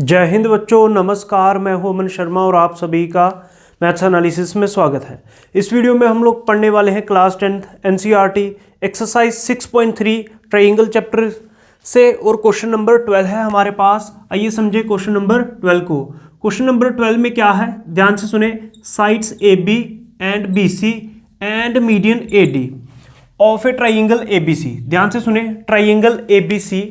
जय हिंद बच्चों, नमस्कार। मैं हूं अमन शर्मा और आप सभी का मैथ्स एनालिसिस में स्वागत है। इस वीडियो में हम लोग पढ़ने वाले हैं class 10th NCERT exercise 6.3 triangle chapter से और क्वेश्चन नंबर 12 है हमारे पास। आइए समझे क्वेश्चन नंबर 12 को। क्वेश्चन नंबर 12 में क्या है, ध्यान से सुने। Sides A B and B C and median A D of a triangle A B C. ध्यान से सुने, ट्राइंगल ए बी सी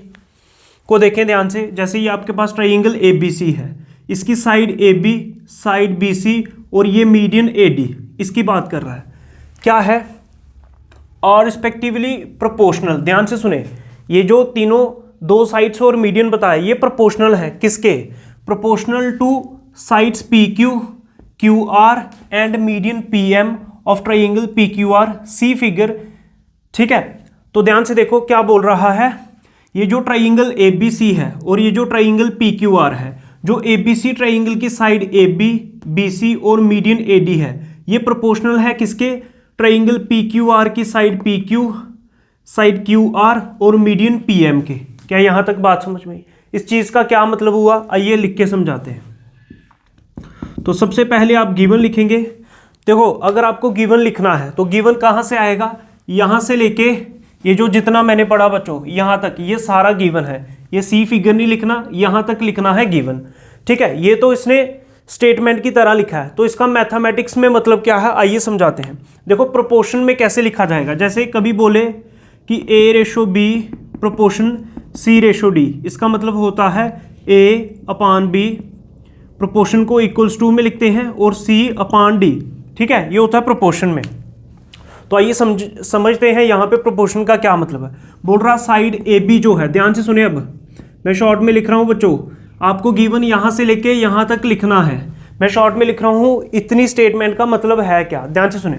को देखें ध्यान से। जैसे ये आपके पास ट्राइंगल ए बी सी है, इसकी side A B, side B C और ये मीडियन ए डी, इसकी बात कर रहा है। क्या है, और रिस्पेक्टिवली प्रोपोर्शनल। ध्यान से सुने, ये जो तीनों दो साइड्स और मीडियन बताया, ये प्रोपोर्शनल है। किसके? Proportional to sides P Q, Q R and median P M of triangle P Q R, see figure. ठीक है, तो ध्यान से देखो क्या बोल रहा है। ये जो ट्राइंगल ए बी सी है और ये जो ट्राइंगल पी क्यू आर है, जो ए बी सी ट्राइंगल की side A B, B C और मीडियन ए डी है, ये प्रोपोर्शनल है किसके? ट्राइंगल पी क्यू आर की side P Q, side Q R और मीडियन पी एम के। क्या यहां तक बात समझ में आई? इस चीज का क्या मतलब हुआ, आइए लिख के समझाते हैं। तो सबसे पहले आप गिवन लिखेंगे। देखो, अगर आपको गिवन लिखना है तो गिवन कहां से आएगा? यहां से लेके ये जो जितना मैंने पढ़ा बच्चों यहां तक, ये सारा गिवन है। ये सी फिगर नहीं लिखना, यहां तक लिखना है गिवन। ठीक है, ये तो इसने स्टेटमेंट की तरह लिखा है, तो इसका मैथमेटिक्स में मतलब क्या है, आइए समझाते हैं। देखो, प्रोपोर्शन में कैसे लिखा जाएगा। जैसे कभी बोले कि ए रेशो बी प्रोपोर्शन सी रेशो डी, इसका मतलब होता है ए अपान बी प्रोपोर्शन को इक्वल्स टू में लिखते हैं और सी अपान डी। ठीक है, ये होता है प्रोपोर्शन में। तो आइए समझते हैं यहाँ पे प्रोपोर्शन का क्या मतलब है। बोल रहा साइड ए बी जो है, ध्यान से सुने, अब मैं शॉर्ट में लिख रहा हूँ बच्चों, आपको गिवन यहाँ से लेके यहाँ तक लिखना है। मैं शॉर्ट में लिख रहा हूँ, इतनी स्टेटमेंट का मतलब है क्या, ध्यान से सुने।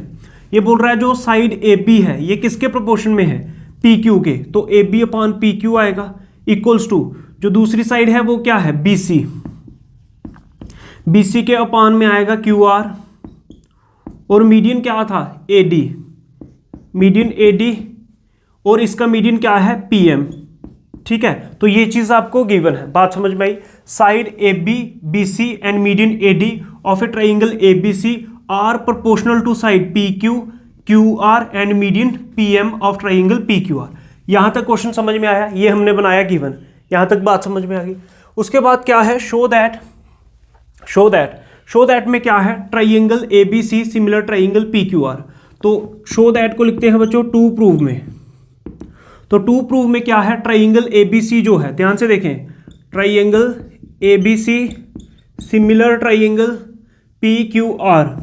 ये बोल रहा है जो साइड ए बी है ये किसके प्रोपोर्शन में है? पी क्यू के। तो A B upon P Q आएगा इक्वल्स टू, जो दूसरी साइड है वो क्या है? बी सी, बी सी के अपान में आएगा क्यू आर और मीडियन क्या था? A D, median A D और इसका मीडियन क्या है? P M. ठीक है, तो ये चीज आपको गिवन है। बात समझ में आई? Side A B, B C and median A D of a triangle A B C are proportional to side P Q, Q R and median P M of triangle P Q R. यहां तक question समझ में आया, ये हमने बनाया given. यहां तक बात समझ में आ गई। उसके बाद क्या है? शो दैट में क्या है? Triangle A B C similar triangle P Q R. तो शो दैट को लिखते हैं बच्चों टू प्रूव में। तो टू प्रूव में क्या है? ट्राइंगल ए बी सी जो है, ध्यान से देखें, triangle A B C similar triangle P Q R.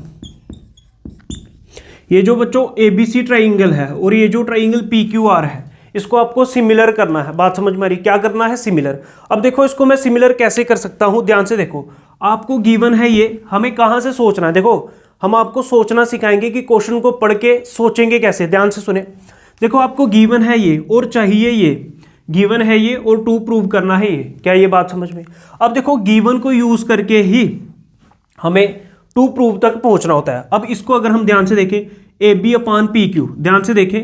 ये जो बच्चों ए बी सी ट्राइंगल है और ये जो ट्राइंगल पी क्यू आर है, इसको आपको सिमिलर करना है। बात समझ में आ रही? क्या करना है? सिमिलर। अब देखो, इसको मैं सिमिलर कैसे कर सकता हूं, ध्यान से देखो। आपको गिवन है ये, हमें कहां से सोचना है। देखो, हम आपको सोचना सिखाएंगे कि क्वेश्चन को पढ़ के सोचेंगे कैसे। ध्यान से सुने, देखो आपको गिवन है ये और चाहिए ये, गिवन है ये और टू प्रूव करना है ये। क्या ये बात समझ में? अब देखो, गिवन को यूज करके ही हमें टू प्रूव तक पहुंचना होता है। अब इसको अगर हम ध्यान से देखें, A B upon P Q, ध्यान से देखें,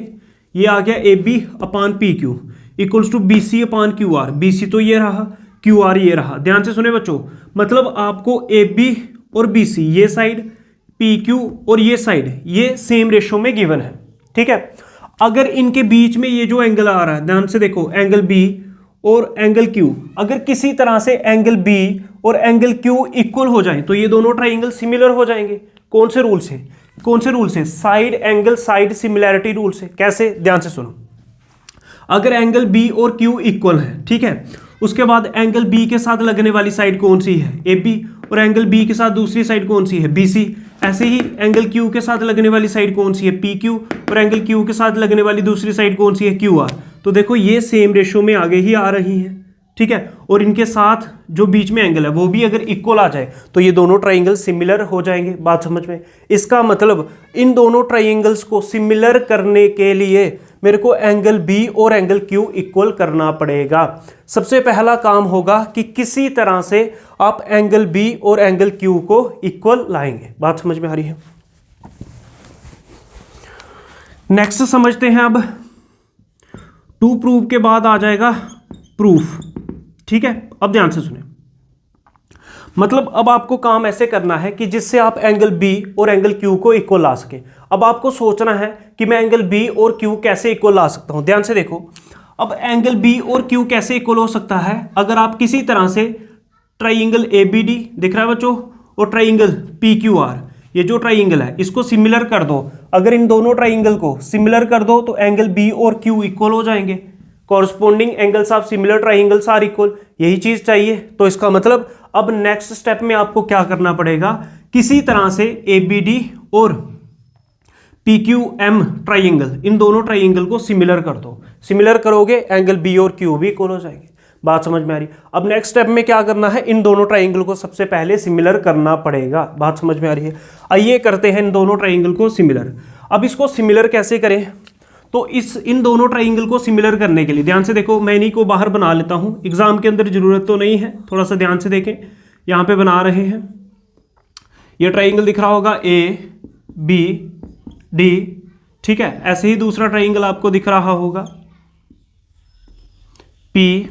ये आ गया A B upon P Q equals to B C upon Q R. B C तो ये रहा, क्यू आर ये रहा। ध्यान से सुने बच्चों, मतलब आपको ए बी और बी सी, ये साइड पी क्यू और ये साइड, ये सेम रेशो में गिवन है। ठीक है, अगर इनके बीच में ये जो एंगल आ रहा है, ध्यान से देखो, एंगल बी और एंगल क्यू, अगर किसी तरह से एंगल बी और एंगल क्यू इक्वल हो जाए तो ये दोनों ट्राइंगल सिमिलर हो जाएंगे। कौन से रूल से? कौन से रूल से? Side angle side similarity rule से। कैसे? ध्यान से सुनो, अगर एंगल बी और क्यू इक्वल है, ठीक है, उसके बाद एंगल बी के साथ लगने वाली साइड कौन सी है? ए बी, और एंगल बी के साथ दूसरी साइड कौन सी है? B C. ऐसे ही एंगल क्यू के साथ लगने वाली साइड कौन सी है? पी क्यू, और एंगल क्यू के साथ लगने वाली दूसरी साइड कौन सी है? Q R. तो देखो, ये सेम रेशो में आगे ही आ रही हैं। ठीक है, और इनके साथ जो बीच में एंगल है वो भी अगर इक्वल आ जाए तो ये दोनों ट्राइंगल सिमिलर हो जाएंगे। बात समझ में? इसका मतलब इन दोनों ट्राइंगल्स को सिमिलर करने के लिए मेरे को एंगल बी और एंगल क्यू इक्वल करना पड़ेगा। सबसे पहला काम होगा कि किसी तरह से आप एंगल बी और एंगल क्यू को इक्वल लाएंगे। बात समझ में आ रही है? नेक्स्ट समझते हैं। अब टू प्रूव के बाद आ जाएगा प्रूफ। ठीक है, अब ध्यान से सुने, मतलब अब आपको काम ऐसे करना है कि जिससे आप एंगल बी और एंगल क्यू को इक्वल ला सके। अब आपको सोचना है कि मैं एंगल बी और क्यू कैसे इक्वल ला सकता हूं। ध्यान से देखो, अब एंगल बी और क्यू कैसे इक्वल हो सकता है, अगर आप किसी तरह से ट्राइंगल ए बी डी दिख रहा है बच्चों और ट्राइंगल पी क्यू आर, ये जो ट्राइंगल है इसको सिमिलर कर दो। अगर इन दोनों ट्राइंगल को सिमिलर कर दो तो एंगल बी और क्यू इक्वल हो जाएंगे। Corresponding angles of similar triangles are equal, यही चीज चाहिए। तो इसका मतलब अब नेक्स्ट स्टेप में आपको क्या करना पड़ेगा, किसी तरह से ए बी डी और पी क्यू एम ट्राइंगल, इन दोनों ट्राइंगल को सिमिलर कर दो। सिमिलर करोगे एंगल बी और क्यू भी इक्वल हो जाएंगे। बात समझ में आ रही। अब नेक्स्ट स्टेप में क्या करना है, इन दोनों ट्राइंगल को सबसे पहले सिमिलर करना पड़ेगा। बात समझ में आ रही है। आइए करते हैं इन दोनों ट्राइंगल को सिमिलर। अब इसको सिमिलर कैसे करें, तो इन दोनों ट्राइंगल को सिमिलर करने के लिए ध्यान से देखो, मैं इन्हीं को बाहर बना लेता हूं, एग्जाम के अंदर जरूरत तो नहीं है, थोड़ा सा ध्यान से देखें। यहां पे बना रहे हैं, ये ट्राइंगल दिख रहा होगा ए बी डी, ठीक है। ऐसे ही दूसरा ट्राइंगल आपको दिख रहा होगा पी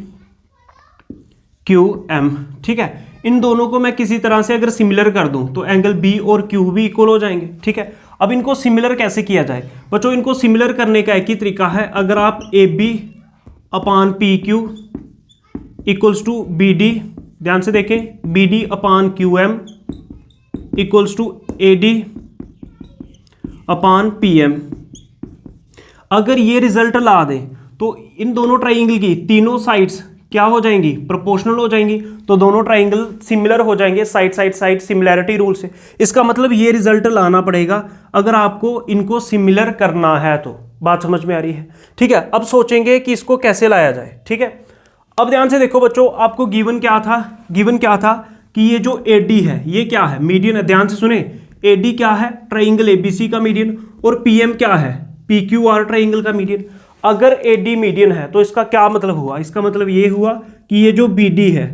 क्यू एम, ठीक है। इन दोनों को मैं किसी तरह से अगर सिमिलर कर दूं तो एंगल बी और क्यू भी इक्वल हो जाएंगे, ठीक है। अब इनको सिमिलर कैसे किया जाए बच्चों, इनको सिमिलर करने का एक ही तरीका है। अगर आप A B upon P Q equals to B D, ध्यान से देखें, B D upon Q M equals to A D upon P M, अगर ये रिजल्ट ला दें तो इन दोनों ट्राइंगल की तीनों साइड्स क्या हो जाएंगी, प्रोपोर्शनल हो जाएंगी। तो दोनों ट्राइंगल सिमिलर हो जाएंगे side side side similarity rule से। इसका मतलब ये रिजल्ट लाना पड़ेगा अगर आपको इनको सिमिलर करना है तो। बात समझ में आ रही है, ठीक है। अब सोचेंगे कि इसको कैसे लाया जाए, ठीक है। अब ध्यान से देखो बच्चों, आपको गिवन क्या था, गिवन क्या था कि ये जो ए डी है ये क्या है, मीडियन है। ध्यान से सुने, ए डी क्या है, ट्राइंगल एबीसी का मीडियन, और पी एम क्या है, पी क्यू आर ट्राइंगल का मीडियन। अगर ए डी मीडियन है तो इसका क्या मतलब हुआ, इसका मतलब ये हुआ कि ये जो बी डी है,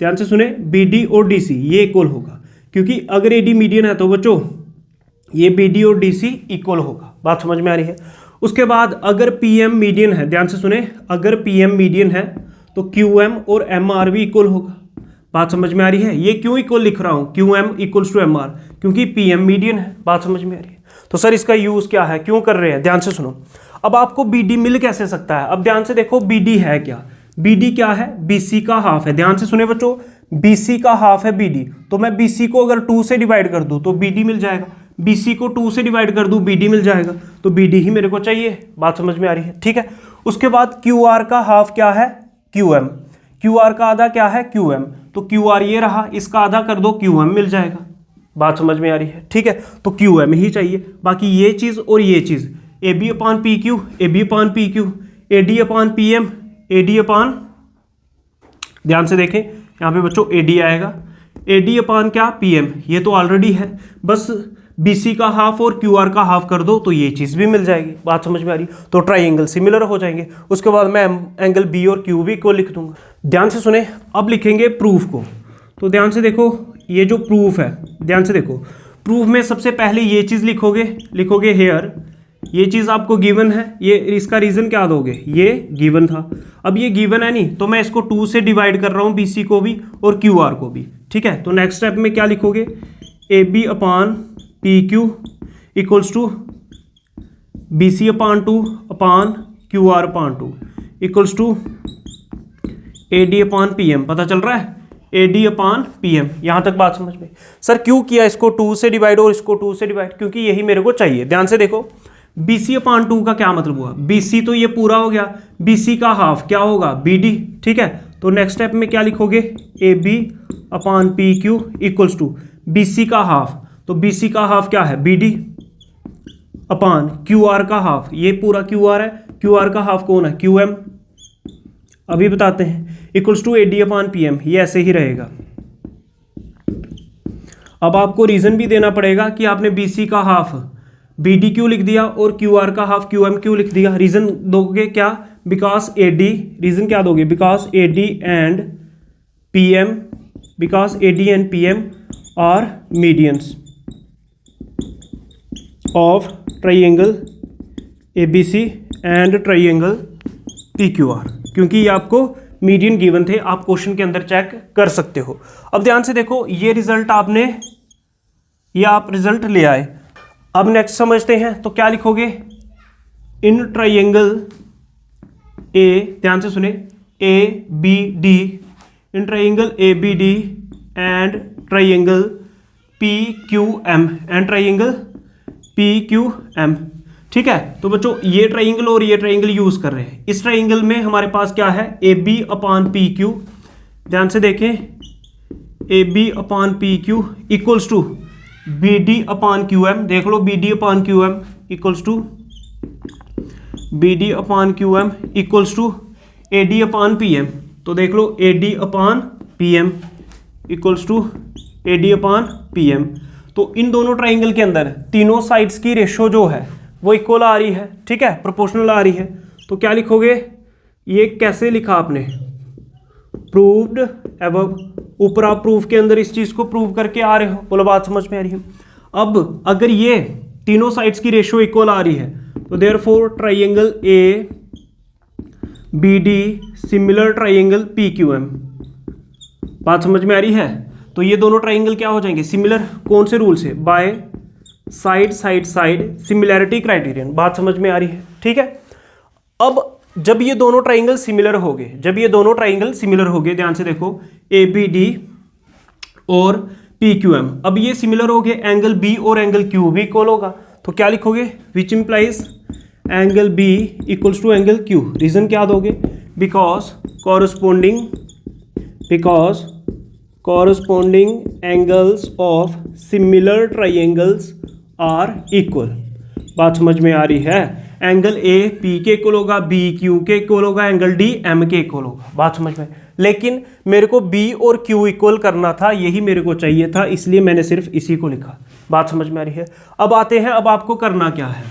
ध्यान से सुने, बी डी और डी सी ये इक्वल होगा, क्योंकि अगर ए डी मीडियन है तो बच्चों ये बी डी और डी सी इक्वल होगा। बात समझ में आ रही है। उसके बाद अगर पी एम मीडियन है, ध्यान से सुने, अगर पी एम मीडियन है तो क्यू एम और एम आर भी इक्वल होगा। बात समझ में आ रही है। ये क्यों इक्वल लिख रहा हूं, Q M equals to M R, क्योंकि पी एम मीडियन है। बात समझ में आ रही है। तो सर इसका यूज क्या है, क्यों कर रहे हैं, ध्यान से सुनो। अब आपको बी डी मिल कैसे सकता है, अब ध्यान से देखो, बी डी है क्या, बी डी क्या है, बी सी का हाफ है। ध्यान से सुने बच्चों, बी सी का हाफ है बी डी, तो मैं बी सी को अगर 2 से डिवाइड कर दूं तो बी डी मिल जाएगा, बी सी को 2 से डिवाइड कर दूं बी डी मिल जाएगा, तो बी डी ही मेरे को चाहिए। बात समझ में आ रही है, ठीक है। उसके बाद क्यू आर का हाफ क्या है, क्यू एम, क्यू आर का आधा क्या है, क्यू एम, तो क्यू आर ये रहा, इसका आधा कर दो क्यू एम मिल जाएगा। बात समझ में आ रही है, ठीक है। तो क्यू एम ही चाहिए, बाकी ये चीज और ये चीज, A B upon P Q, A B upon P Q, A D upon P M, A D upon, ध्यान से देखें यहाँ पे बच्चों ए डी आएगा, ए डी अपान क्या, पी एम, ये तो ऑलरेडी है, बस बी सी का हाफ और क्यू आर का हाफ कर दो तो ये चीज़ भी मिल जाएगी। बात समझ में आ रही, तो ट्राइंगल सिमिलर हो जाएंगे। उसके बाद मैं एंगल बी और क्यू भी को लिख दूंगा। ध्यान से सुने, अब लिखेंगे प्रूफ को। तो ध्यान से देखो, ये जो प्रूफ है, ध्यान से देखो, प्रूफ में सबसे पहले ये चीज़ लिखोगे हेयर, ये चीज़ आपको गिवन है, ये इसका रीज़न क्या दोगे, ये गिवन था। अब ये गिवन है नहीं, तो मैं इसको 2 से डिवाइड कर रहा हूँ, बी सी को भी और क्यू आर को भी, ठीक है। तो नेक्स्ट स्टेप में क्या लिखोगे, A B upon P Q equals to B C upon 2 upon Q R upon 2 equals to A D upon P M. पता चल रहा है, A D upon P M. यहाँ तक बात समझ में। सर क्यों किया इसको 2 से डिवाइड और इसको 2 से डिवाइड, क्योंकि यही मेरे को चाहिए। ध्यान से देखो, बी सी अपान 2 का क्या मतलब हुआ, बी सी तो ये पूरा हो गया, बी सी का हाफ क्या होगा, बी डी, ठीक है। तो नेक्स्ट स्टेप में क्या लिखोगे, A B upon P Q equals to B C का हाफ, तो बी सी का हाफ क्या है, B D upon Q R का हाफ, ये पूरा क्यू आर है, क्यू आर का हाफ कौन है, क्यू एम, अभी बताते हैं, equals to A D upon P M. ये ऐसे ही रहेगा। अब आपको रीजन भी देना पड़ेगा कि आपने बी सी का हाफ बी डी क्यू लिख दिया और क्यू आर का हाफ क्यू एम क्यू लिख दिया। रीजन दोगे क्या, बिकॉज ए डी, रीजन क्या दोगे, because A D and P M, because A D and P M are medians of triangle A B C and triangle P Q R, क्योंकि ये आपको median given थे, आप question के अंदर check कर सकते हो। अब ध्यान से देखो, ये रिजल्ट आप रिजल्ट ले आए। अब नेक्स्ट समझते हैं, तो क्या लिखोगे, इन ट्राइंगल ए, ध्यान से सुने, A B D, in triangle A B D and triangle P Q M, and triangle P Q M. ठीक है, तो बच्चों ये ट्राइंगल और ये ट्राइंगल यूज कर रहे हैं। इस ट्राइंगल में हमारे पास क्या है, A B upon P Q, ध्यान से देखें, A B upon P Q equals to B D upon Q M. देख लो, B D upon Q M equals to B D upon Q M equals to A D upon P M. तो देख लो, A D upon P M equals to A D upon P M. तो इन दोनों triangle के अंदर तीनों sides की रेशो जो है वो इक्वल आ रही है। ठीक है, प्रोपोर्शनल आ रही है। तो क्या लिखोगे, ये कैसे लिखा आपने, प्रूव्ड एबव। ऊपर आप प्रूफ के अंदर इस चीज को प्रूव करके आ रहे हो, बोलो बात समझ में आ रही है। अब अगर ये तीनों साइड्स की रेशो इक्वल आ रही है तो therefore triangle A B D similar triangle P Q M. बात समझ में आ रही है। तो ये दोनों ट्राइंगल क्या हो जाएंगे, सिमिलर। कौन से रूल से, by side side side similarity criterion. बात समझ में आ रही है। ठीक है, अब जब ये दोनों ट्राइंगल सिमिलर हो गए, ध्यान से देखो, ए बी डी और पी क्यू एम, अब ये सिमिलर हो गए, एंगल बी और एंगल क्यू भी इक्वल होगा। तो क्या लिखोगे, which implies angle B equals to angle Q. Reason क्या दोगे, because corresponding angles of similar triangles are equal. बात समझ में आ रही है। एंगल ए पी के इक्वल होगा, बी क्यू के इक्वल होगा, एंगल डी एम के इक्वल होगा। बात समझ में, लेकिन मेरे को बी और क्यू इक्वल करना था, यही मेरे को चाहिए था, इसलिए मैंने सिर्फ इसी को लिखा। बात समझ में आ रही है। अब आते हैं, अब आपको करना क्या है,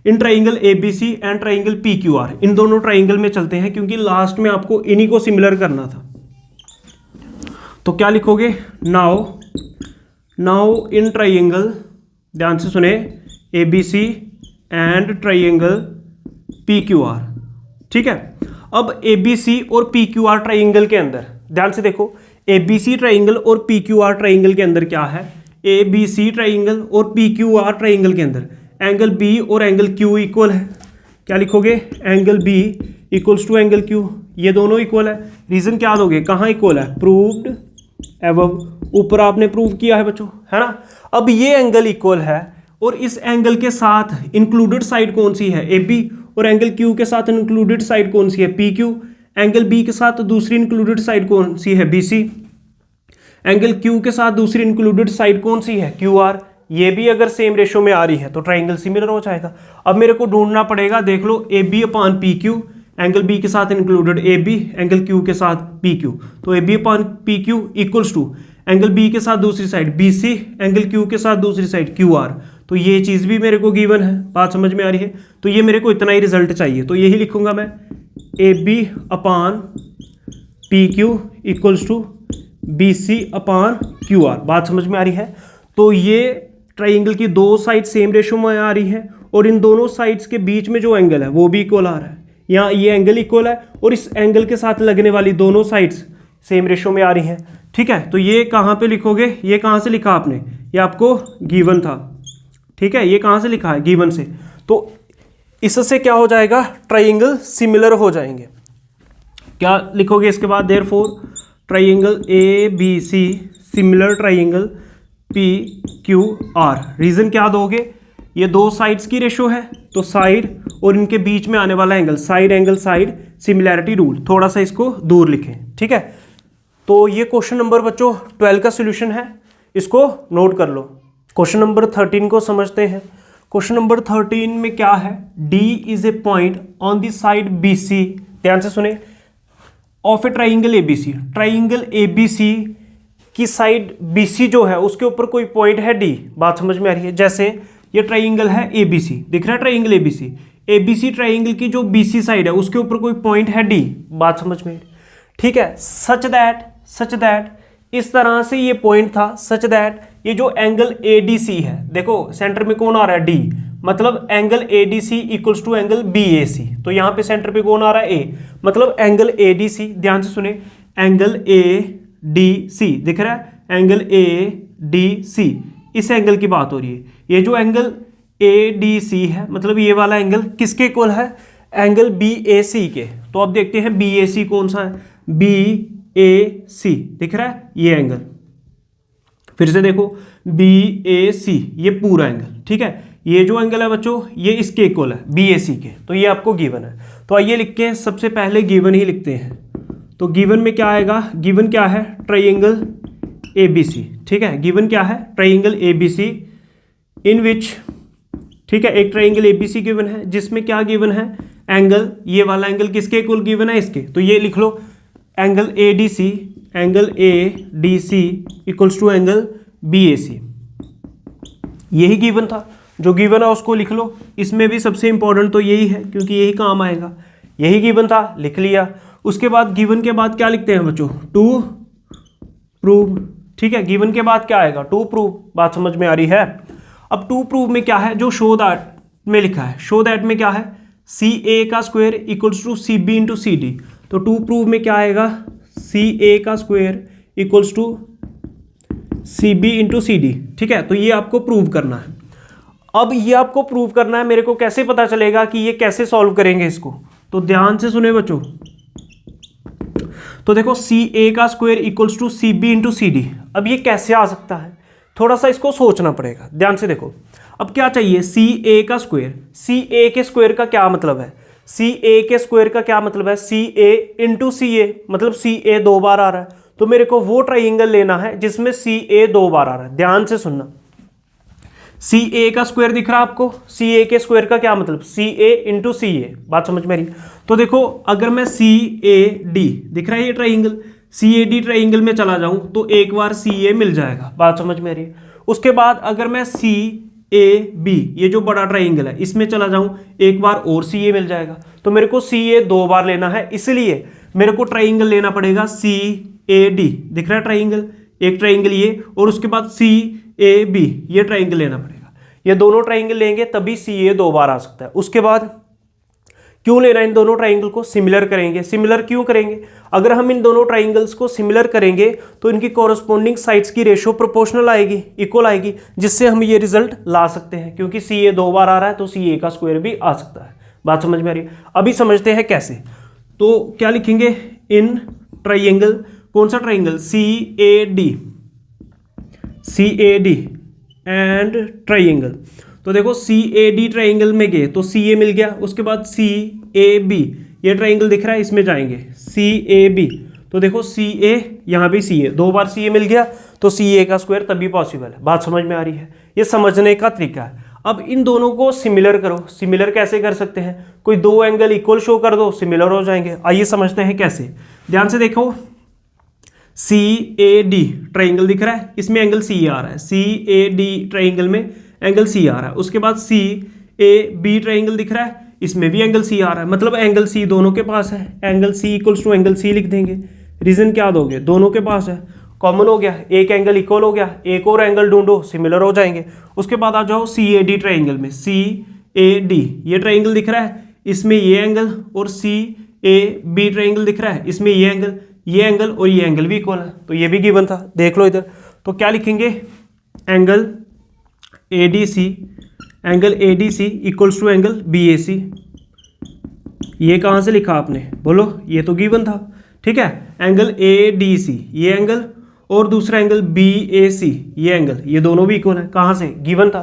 in triangle A B C and triangle P Q R, इन दोनों ट्राइंगल में चलते हैं, क्योंकि लास्ट में आपको इन्हीं को सिमिलर करना था। तो क्या लिखोगे, नाउ इन ट्राइंगल, ध्यान से सुने, A B C and triangle P Q R. ठीक है, अब ए बी सी और पी क्यू आर ट्राइंगल के अंदर ध्यान से देखो, ए बी सी ट्राइंगल और पी क्यू आर ट्राइंगल के अंदर क्या है, ए बी सी ट्राइंगल और पी क्यू आर ट्राइंगल के अंदर एंगल बी और एंगल क्यू इक्वल है। क्या लिखोगे, angle B equals to angle Q, ये दोनों इक्वल है। रीजन क्या दोगे, कहाँ इक्वल है, प्रूव्ड एबव। ऊपर आपने प्रूव किया है बच्चों, है ना। अब ये एंगल इक्वल है और इस एंगल के साथ इंक्लूडेड साइड कौन सी है, ए बी, और एंगल क्यू के साथ इंक्लूडेड साइड कौन सी है, पी क्यू। एंगल बी के साथ दूसरी इंक्लूडेड साइड कौन सी है, बी सी। एंगल क्यू के साथ दूसरी इंक्लूडेड साइड कौन सी है, क्यू आर। ये भी अगर सेम रेशो में आ रही है तो ट्राइंगल सिमिलर हो जाएगा। अब मेरे को ढूंढना पड़ेगा, देख लो, A B upon P Q, angle B के साथ included A B, angle Q के साथ पी क्यू। तो A B upon P Q equals to angle B के साथ दूसरी side B C, angle Q के साथ दूसरी साइड क्यू आर। तो ये चीज़ भी मेरे को गिवन है। बात समझ में आ रही है। तो ये मेरे को इतना ही रिजल्ट चाहिए, तो यही लिखूंगा मैं, A B upon P Q equals to B C upon Q R. बात समझ में आ रही है। तो ये ट्राइंगल की दो साइड सेम रेशो में आ रही है और इन दोनों साइड्स के बीच में जो एंगल है वो भी इक्वल आ रहा है। यहाँ ये एंगल इक्वल है और इस एंगल के साथ लगने वाली दोनों साइड्स सेम रेशो में आ रही हैं। ठीक है, तो ये कहाँ पे लिखोगे, ये कहाँ से लिखा आपने, ये आपको गिवन था। ठीक है, ये कहाँ से लिखा है, गिवन से। तो इससे क्या हो जाएगा, ट्राइंगल सिमिलर हो जाएंगे। क्या लिखोगे इसके बाद, therefore triangle A B C similar triangle P Q R. Reason क्या दोगे, ये दो साइड्स की रेशो है, तो साइड और इनके बीच में आने वाला angle, side angle side similarity rule, थोड़ा सा इसको दूर लिखें। ठीक है, तो ये क्वेश्चन नंबर बच्चों 12 का सॉल्यूशन है, इसको नोट कर लो। क्वेश्चन नंबर 13 को समझते हैं। क्वेश्चन नंबर 13 में क्या है, D is a point on the side BC, ध्यान से सुने, of a triangle ABC। Triangle ABC की साइड BC जो है उसके ऊपर कोई पॉइंट है D। बात समझ में आ रही है। जैसे ये ट्राइंगल है ABC, दिख रहा है ट्राइंगल ABC ट्राइंगल की जो BC साइड है उसके ऊपर कोई पॉइंट है D। बात समझ में, ठीक है। सच दैट इस तरह से ये पॉइंट था, सच दैट ये जो एंगल ADC है, देखो सेंटर में कौन आ रहा है, D, मतलब angle ADC equals to angle BAC। तो यहाँ पे सेंटर पे कौन आ रहा है? A, मतलब एंगल ADC, ध्यान से सुने, एंगल ADC दिख रहा है, एंगल ADC, इस एंगल की बात हो रही है। ये जो एंगल ADC है मतलब ये वाला एंगल किसके इक्वल है? एंगल BAC के। तो अब देखते हैं BAC कौन सा है? BAC दिख रहा है ये एंगल, फिर से देखो BAC, ये पूरा एंगल, ठीक है। ये जो एंगल है बच्चों ये इसके इक्वल है BAC के, तो ये आपको गिवन है। तो आइए लिखते हैं, सबसे पहले गिवन ही लिखते हैं। तो गिवन में क्या आएगा? गिवन क्या है? ट्रायंगल ABC, ठीक है। गिवन क्या है? ट्रायंगल ABC इन विच, ठीक है, एक ट्रायंगल ABC गिवन है जिसमें क्या गिवन है? एंगल, ये वाला एंगल किसके इक्वल गिवन है? इसके। तो ये लिख लो angle ADC, angle ADC equals to angle BAC। यही गिवन था, जो गिवन है उसको लिख लो। इसमें भी सबसे इंपॉर्टेंट तो यही है क्योंकि यही काम आएगा। यही गिवन था, लिख लिया। उसके बाद गिवन के बाद क्या लिखते हैं बच्चों? टू प्रूव, ठीक है। गिवन के बाद क्या आएगा? To prove. बात समझ में आ रही है? अब टू प्रूव में क्या है? जो शो दैट में लिखा है, शो दैट में क्या है? CA का square equals to CB into CD। तो टू प्रूव में क्या आएगा? CA का square equals to CB into CD, ठीक है। तो ये आपको प्रूव करना है। अब ये आपको प्रूव करना है, मेरे को कैसे पता चलेगा कि ये कैसे सॉल्व करेंगे इसको? तो ध्यान से सुने बच्चों। तो देखो CA का square equals to CB into CD। अब ये कैसे आ सकता है? थोड़ा सा इसको सोचना पड़ेगा। ध्यान से देखो, अब क्या चाहिए? CA का स्क्वायर। CA के स्क्वायर का क्या मतलब है? CA के स्क्वायर का क्या मतलब है? CA इंटू CA, मतलब CA 2 बार आ रहा है। तो मेरे को वो ट्राइंगल लेना है जिसमें CA 2 बार आ रहा है। ध्यान से सुनना, CA का स्क्वायर दिख रहा है आपको? CA के स्क्वायर का क्या मतलब? CA into CA। बात समझ में आ रही? तो देखो अगर मैं CAD दिख रहा है ये ट्राइंगल, CAD ट्राइंगल में चला जाऊं तो एक बार CA मिल जाएगा। बात समझ में आ रही है? उसके बाद अगर मैं CAB, ये जो बड़ा ट्राइंगल है, इसमें चला जाऊं एक बार और CA मिल जाएगा। तो मेरे को CA 2 बार लेना है, इसलिए मेरे को ट्राइंगल लेना पड़ेगा CAD। दिख रहा है ट्राइंगल? एक ट्राइंगल ये, और उसके बाद CAB, ये ट्राइंगल लेना पड़ेगा। ये दोनों ट्राइंगल लेंगे तभी CA 2 बार आ सकता है। उसके बाद क्यों लेना इन दोनों ट्राइंगल को? सिमिलर करेंगे। सिमिलर क्यों करेंगे? अगर हम इन दोनों ट्राइंगल्स को सिमिलर करेंगे तो इनकी कॉरस्पॉन्डिंग साइड्स की रेशियो प्रोपोर्शनल आएगी, इक्वल आएगी, जिससे हम ये रिजल्ट ला सकते हैं। क्योंकि CA 2 बार आ रहा है तो CA का स्क्वायर भी आ सकता है। बात समझ में आ रही है? अभी समझते हैं कैसे। तो क्या लिखेंगे? इन ट्राइंगल, कौन सा ट्राइंगल? CAD and triangle. तो देखो CAD ट्राइंगल में गए तो CA मिल गया। उसके बाद CAB, ये ट्राइंगल दिख रहा है, इसमें जाएंगे CAB। तो देखो CA, यहाँ भी CA, 2 बार CA मिल गया तो CA का स्क्वायर तभी पॉसिबल है। बात समझ में आ रही है? ये समझने का तरीका है। अब इन दोनों को सिमिलर करो। सिमिलर कैसे कर सकते हैं? कोई 2 एंगल इक्वल शो कर दो, सिमिलर हो जाएंगे। आइए समझते हैं कैसे। ध्यान से देखो, CAD ट्राइंगल दिख रहा है, इसमें एंगल C आ रहा है। CAD ट्राइंगल में एंगल C आ रहा है। उसके बाद CAB ट्राइंगल दिख रहा है, इसमें भी एंगल C आ रहा है, मतलब एंगल C दोनों के पास है। Angle C equals to angle C लिख देंगे। रीजन क्या दोगे? दोनों के पास है, कॉमन हो गया, एक एंगल इक्वल हो गया। एक और एंगल ढूंढो, सिमिलर हो जाएंगे। उसके बाद आ जाओ CAD ट्राइंगल में। CAD ये ट्राइंगल दिख रहा है, इसमें ये एंगल, और CAB ट्राइंगल दिख रहा है, इसमें ये एंगल और ये एंगल भी इक्वल है। तो ये भी गिवन था, देख लो इधर। तो क्या लिखेंगे? Angle ADC equals to angle BAC। ये कहाँ से लिखा आपने? बोलो, ये तो गिवन था, ठीक है। एंगल ADC ये एंगल, और दूसरा एंगल BAC ये एंगल, ये दोनों भी इक्वल है। कहाँ से? गिवन था।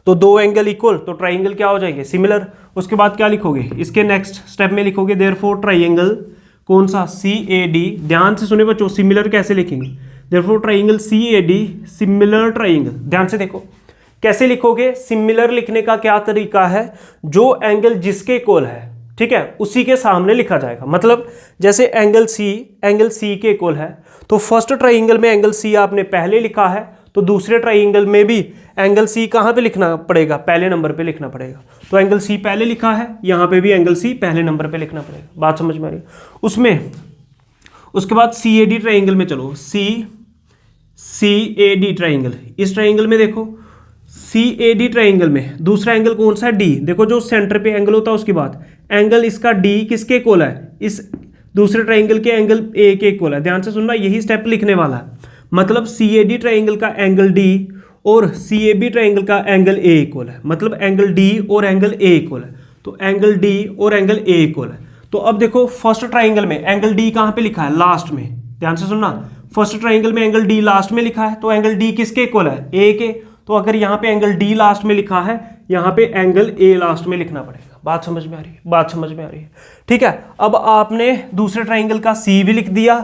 तो 2 एंगल इक्वल, तो ट्राइंगल क्या हो जाएंगे? सिमिलर। उसके बाद क्या लिखोगे? इसके नेक्स्ट स्टेप में लिखोगे देयरफॉर ट्राइंगल, कौन सा? CAD। ध्यान से सुने बच्चों, सिमिलर कैसे लिखेंगे? Therefore triangle CAD similar triangle. ध्यान से देखो कैसे लिखोगे। सिमिलर लिखने का क्या तरीका है? जो एंगल जिसके इक्वल है, ठीक है, उसी के सामने लिखा जाएगा। मतलब जैसे एंगल C के इक्वल है, तो फर्स्ट ट्राइंगल में एंगल C आपने पहले लिखा है, तो दूसरे ट्राइंगल में भी एंगल C कहाँ पे लिखना पड़ेगा? पहले नंबर पे लिखना पड़ेगा। तो एंगल C पहले लिखा है, यहाँ पे भी एंगल C पहले नंबर पे लिखना पड़ेगा। बात समझ में आ रही है? उसमें उसके बाद CAD ट्राइंगल में चलो। CAD ट्राइंगल, इस ट्राइंगल में देखो CAD ट्राइंगल में दूसरा एंगल कौन सा है, D। देखो जो सेंटर पे एंगल होता है उसकी बात, एंगल इसका D किसके इक्वल है, इस दूसरे ट्राइंगल के एंगल A के इक्वल है। ध्यान से सुनना, यही स्टेप लिखने वाला है। मतलब CAD ट्राइंगल का एंगल D और CAB ट्राइंगल का एंगल A इक्वल है। मतलब एंगल D और एंगल A इक्वल है, तो एंगल D और एंगल A इक्वल है। तो अब देखो फर्स्ट ट्राइंगल में एंगल D कहाँ पे लिखा है, लास्ट में। ध्यान से सुनना, फर्स्ट ट्राइंगल में एंगल D लास्ट में लिखा है, तो एंगल D किसके इक्वल है, A के। तो अगर यहाँ पे एंगल D लास्ट में लिखा है, यहाँ पे एंगल A लास्ट में लिखना पड़ेगा। बात समझ में आ रही है, बात समझ में आ रही है, ठीक है। अब आपने दूसरे ट्राइंगल का C भी लिख दिया,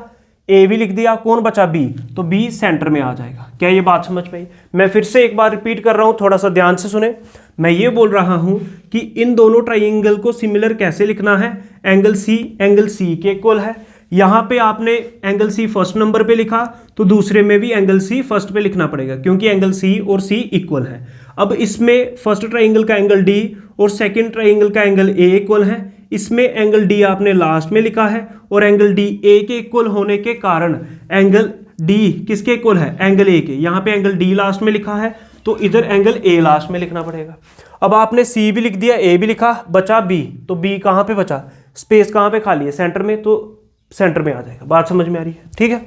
A भी लिख दिया, कौन बचा B, तो B सेंटर में आ जाएगा। क्या ये बात समझ में आई? मैं फिर से एक बार रिपीट कर रहा हूँ, थोड़ा सा ध्यान से सुने। मैं ये बोल रहा हूँ कि इन दोनों ट्राइंगल को सिमिलर कैसे लिखना है, एंगल C के इक्वल है। यहाँ पे आपने एंगल C फर्स्ट नंबर पे लिखा, तो दूसरे में भी एंगल C फर्स्ट पे लिखना पड़ेगा, क्योंकि एंगल C और C इक्वल है। अब इसमें फर्स्ट ट्राइंगल का एंगल D और सेकंड ट्राइंगल का एंगल A इक्वल है। इसमें एंगल D आपने लास्ट में लिखा है, और एंगल D A के इक्वल होने के कारण एंगल D किसके इक्वल है, एंगल A के। यहाँ पे एंगल D लास्ट में लिखा है, तो इधर एंगल A लास्ट में लिखना पड़ेगा। अब आपने C भी लिख दिया, A भी लिखा, बचा B, तो B कहाँ पे बचा, स्पेस कहाँ पे खाली है, सेंटर में, तो सेंटर में आ जाएगा। बात समझ में आ रही है, ठीक है।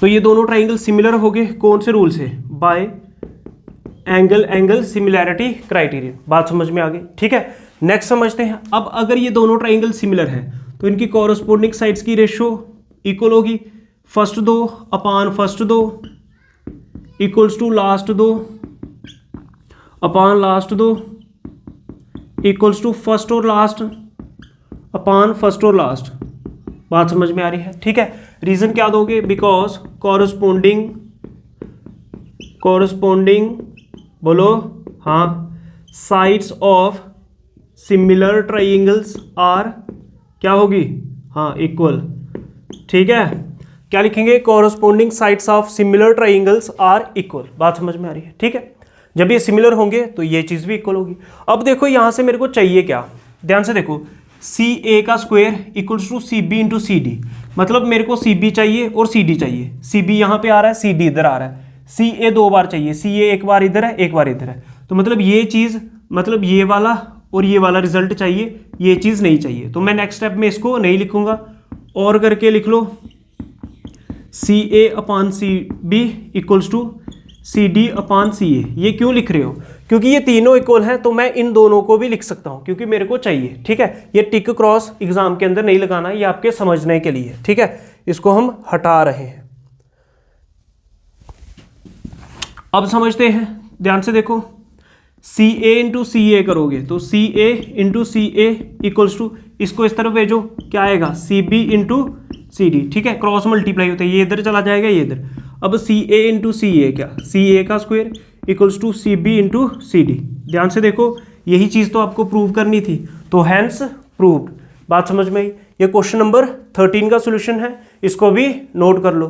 तो ये दोनों ट्राइंगल सिमिलर हो गए, कौन से रूल से, बाय एंगल सिमिलैरिटी क्राइटेरियन। बात समझ में आ गई, ठीक है। नेक्स्ट समझते हैं। अब अगर ये दोनों ट्राइंगल सिमिलर हैं तो इनकी कॉरस्पॉन्डिंग साइड्स की रेशियो इक्वल होगी, फर्स्ट दो अपान फर्स्ट दो इक्वल्स टू लास्ट दो अपान लास्ट दो इक्वल्स टू फर्स्ट और लास्ट अपान फर्स्ट और लास्ट। बात समझ में आ रही है, ठीक है। रीजन क्या दोगे, बिकॉज कॉरस्पॉन्डिंग बोलो, हाँ, sides of similar triangles are क्या होगी, हाँ, इक्वल, ठीक है। क्या लिखेंगे, corresponding sides of similar triangles are equal. बात समझ में आ रही है, ठीक है। जब ये सिमिलर होंगे तो ये चीज भी इक्वल होगी। अब देखो यहां से मेरे को चाहिए क्या, ध्यान से देखो, CA का square equals to CB into CD। मतलब मेरे को CB चाहिए और CD चाहिए। CB यहाँ पे आ रहा है, CD इधर आ रहा है। CA दो बार चाहिए, CA एक बार इधर है, एक बार इधर है। तो मतलब ये चीज़, मतलब ये वाला और ये वाला रिजल्ट चाहिए, ये चीज़ नहीं चाहिए। तो मैं नेक्स्ट स्टेप में इसको नहीं लिखूंगा, और करके लिख लो CA upon CB equals to CD upon CA। ये क्यों लिख रहे हो, क्योंकि ये तीनों इक्वल हैं, तो मैं इन दोनों को भी लिख सकता हूं, क्योंकि मेरे को चाहिए, ठीक है। ये टिक क्रॉस एग्जाम के अंदर नहीं लगाना, ये आपके समझने के लिए, ठीक है। इसको हम हटा रहे हैं। अब समझते हैं, ध्यान से देखो, CA इंटू CA करोगे तो CA into CA equals to, इसको इस तरफ भेजो, क्या आएगा, CB इंटू CD, ठीक है। क्रॉस मल्टीप्लाई होता है, ये इधर चला जाएगा, ये इधर। अब CA इंटू CA क्या, CA का square equals to CB into CD। ध्यान से देखो, यही चीज़ तो आपको प्रूव करनी थी, तो हैंस प्रूव्ड। बात समझ में आई। ये क्वेश्चन नंबर 13 का सोल्यूशन है, इसको भी नोट कर लो।